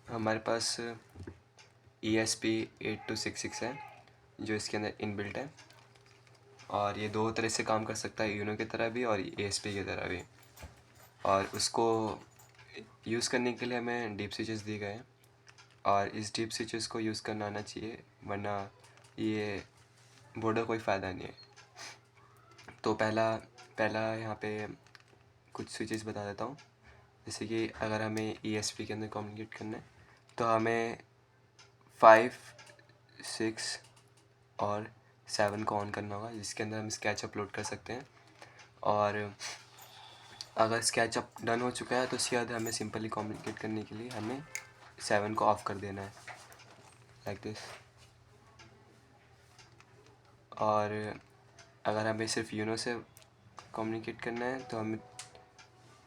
हमारे पास ESP8266 है जो इसके अंदर इनबिल्ट है, और ये दो तरह से काम कर सकता है, यूनो की तरह भी और ESP की तरह भी। और उसको यूज़ करने के लिए हमें डीप स्विचेस दिए गए हैं, और इस डीप स्विचेस को यूज़ करना आना चाहिए, वरना ये बोर्ड का कोई फ़ायदा नहीं है। तो पहला यहाँ पे कुछ स्विचेस बता देता हूँ। जैसे कि अगर हमें ESP के अंदर कम्युनिकेट करना है तो हमें 5, 6 और 7 को ऑन करना होगा, जिसके अंदर हम स्केच अपलोड कर सकते हैं। और अगर स्केच अप डन हो चुका है तो उसके बाद हमें सिंपली कम्युनिकेट करने के लिए हमें 7 को ऑफ़ कर देना है, लाइक दिस। और अगर हमें सिर्फ यूनो से कम्युनिकेट करना है तो हमें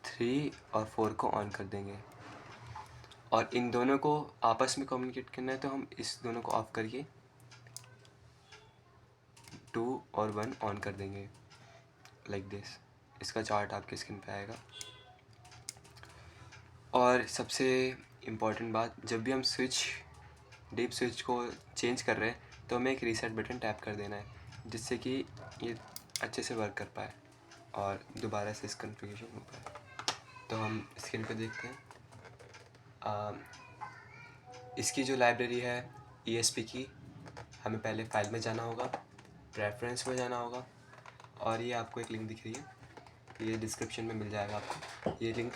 3 और 4 को ऑन कर देंगे। और इन दोनों को आपस में कम्युनिकेट करना है तो हम इस दोनों को ऑफ़ करके 2 और 1 ऑन कर देंगे, लाइक दिस। इसका चार्ट आपके स्क्रीन पे आएगा। और सबसे इम्पॉर्टेंट बात, जब भी हम डीप स्विच को चेंज कर रहे हैं तो हमें एक रीसेट बटन टैप कर देना है, जिससे कि ये अच्छे से वर्क कर पाए और दोबारा से इस कॉन्फ़िगरेशन हो पाए। तो हम स्क्रीन पे देखते हैं। इसकी जो लाइब्रेरी है ESP की, हमें पहले फाइल में जाना होगा, प्रेफरेंस में जाना होगा, और ये आपको एक लिंक दिख रही है, ये डिस्क्रिप्शन में मिल जाएगा आपको। ये लिंक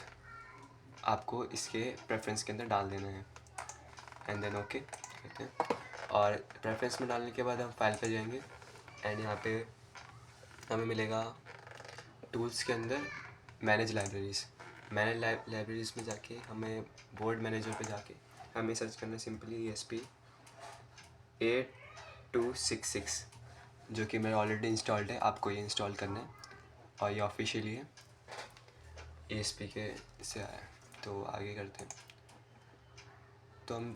आपको इसके प्रेफरेंस के अंदर डाल देना है, एंड देन ओके कहते हैं। और प्रेफरेंस में डालने के बाद हम फाइल पे जाएंगे, एंड यहाँ पे हमें मिलेगा टूल्स के अंदर मैनेज लाइब्रेरीज़ में जाके हमें बोर्ड मैनेजर पे जाके हमें सर्च करना है सिंपली ESP8266, जो कि मेरा ऑलरेडी इंस्टॉल्ड है। आपको ये इंस्टॉल करना है, और ये ऑफिशियली है, ESP के से आया है। तो आगे करते हैं। तो हम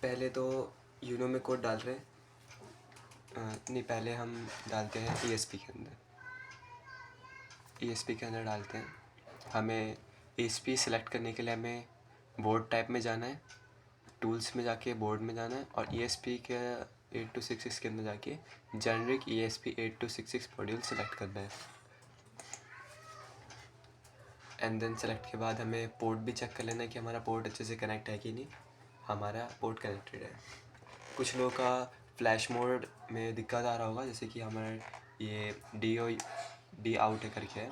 पहले तो यूनो में कोड डाल रहे हैं, नहीं, पहले हम डालते हैं ESP के अंदर। ESP के अंदर डालते हैं। हमें ESP सेलेक्ट करने के लिए हमें बोर्ड टाइप में जाना है, टूल्स में जाके बोर्ड में जाना है, और ESP के 8266 के अंदर जाके जेनरिक ESP8266 मॉड्यूल सेलेक्ट करना है। एंड देन सेलेक्ट के बाद हमें पोर्ट भी चेक कर लेना है कि हमारा पोर्ट अच्छे से कनेक्ट है कि नहीं। हमारा पोर्ट कनेक्टेड है। कुछ लोगों का फ्लैश मोड में दिक्कत आ रहा होगा, जैसे कि हमारा ये डी आउट है करके है,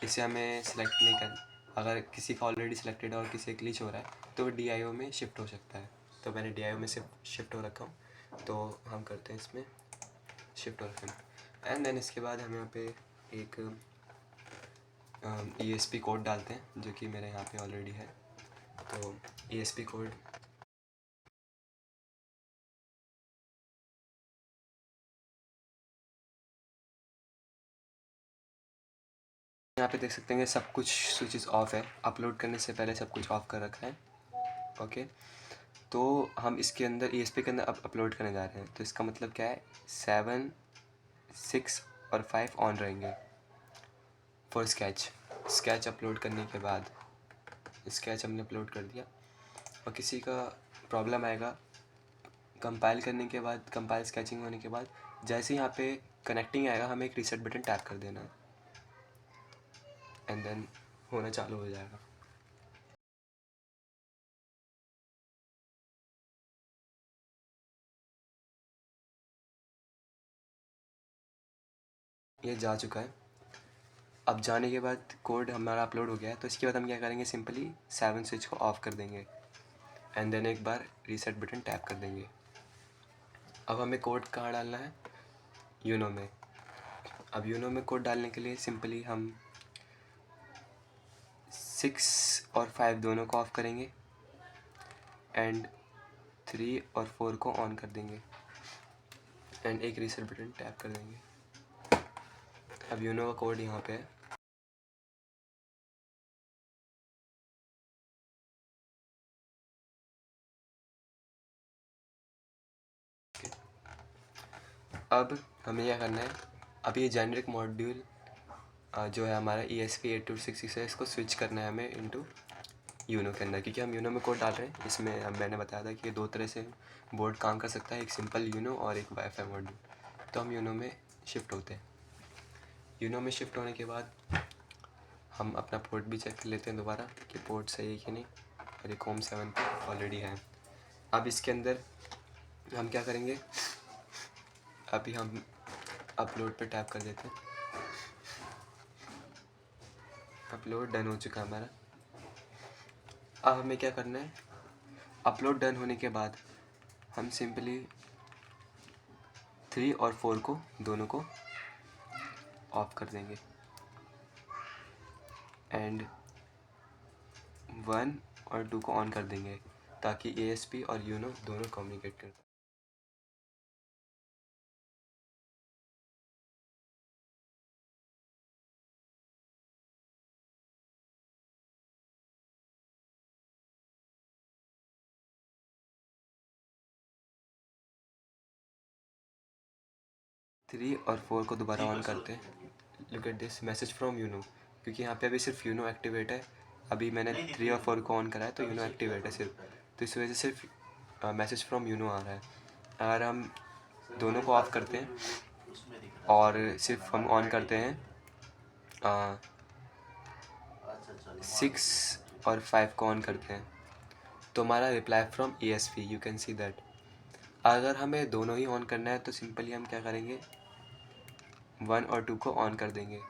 इसे हमें सेलेक्ट नहीं करना। अगर किसी का ऑलरेडी सिलेक्टेड है और किसी ग्लिच हो रहा है तो DIO में शिफ्ट हो सकता है। तो मैंने DIO में से शिफ्ट हो रखा हूँ, तो हम करते हैं इसमें शिफ्ट हो रखा हूँ। एंड देन इसके बाद हम यहाँ पे एक ESP कोड डालते हैं, जो कि मेरे यहाँ पे ऑलरेडी है। तो ESP कोड यहाँ पे देख सकते हैं, सब कुछ स्विचेस ऑफ है। अपलोड करने से पहले सब कुछ ऑफ कर रखा है। ओके, तो हम इसके अंदर ESP के अंदर अब अपलोड करने जा रहे हैं। तो इसका मतलब क्या है, 7, 6 और 5 ऑन रहेंगे फॉर स्केच अपलोड करने के बाद स्केच हमने अपलोड कर दिया, और किसी का प्रॉब्लम आएगा कंपाइल करने के बाद, कंपाइल स्केचिंग होने के बाद, जैसे ही यहाँ पे कनेक्टिंग आएगा हमें एक रीसेट बटन टैप कर देना है, एंड देन होना चालू हो जाएगा। ये जा चुका है। अब जाने के बाद कोड हमारा अपलोड हो गया है, तो इसके बाद हम क्या करेंगे, सिंपली 7 स्विच को ऑफ़ कर देंगे, एंड देन एक बार रीसेट बटन टैप कर देंगे। अब हमें कोड कहाँ डालना है, यूनो में। अब यूनो में कोड डालने के लिए सिंपली हम 6 और 5 दोनों को ऑफ़ करेंगे, एंड 3 और 4 को ऑन कर देंगे, एंड एक रीसेट बटन टैप कर देंगे। अब यूनो का कोड यहाँ पे है। अब हमें क्या करना है, अब ये जेनरिक मॉड्यूल जो है हमारा ESP8266 है, इसको स्विच करना है हमें इनटू यूनो के अंदर, क्योंकि हम यूनो में कोड डाल रहे हैं। इसमें अब मैंने बताया था कि दो तरह से बोर्ड काम कर सकता है, एक सिंपल यूनो और एक वाईफाई मॉड्यूल। तो हम यूनो में शिफ्ट होते हैं। यूनो में शिफ्ट होने के बाद हम अपना पोर्ट भी चेक कर लेते हैं दोबारा कि पोर्ट सही है कि नहीं, और ये कॉम 7 पे ऑलरेडी है। अब इसके अंदर हम क्या करेंगे, अभी हम अपलोड पे टैप कर देते हैं। अपलोड डन हो चुका है हमारा। अब हमें क्या करना है, अपलोड डन होने के बाद हम सिंपली 3 और 4 को दोनों को ऑफ कर देंगे एंड 1 और 2 को ऑन कर देंगे, ताकि ASP और यूनो दोनों कम्युनिकेट कर पाए। थ्री और 4 को दोबारा ऑन करते हैं। Look at this, message from you know, क्योंकि यहाँ पे अभी सिर्फ यूनो एक्टिवेट है। अभी मैंने 3 और 4 को ऑन करा है तो यूनो एक्टिवेट है सिर्फ, तो इस वजह से सिर्फ मैसेज फ्रॉम यूनो आ रहा है। अगर हम दोनों को ऑफ करते हैं और सिर्फ हम ऑन करते हैं 6 और 5 को ऑन करते हैं, तो हमारा reply from ESP, you can see that. अगर हमें दोनों ही ऑन करना है तो सिंपली हम क्या करेंगे, 1 और 2 को ऑन कर देंगे।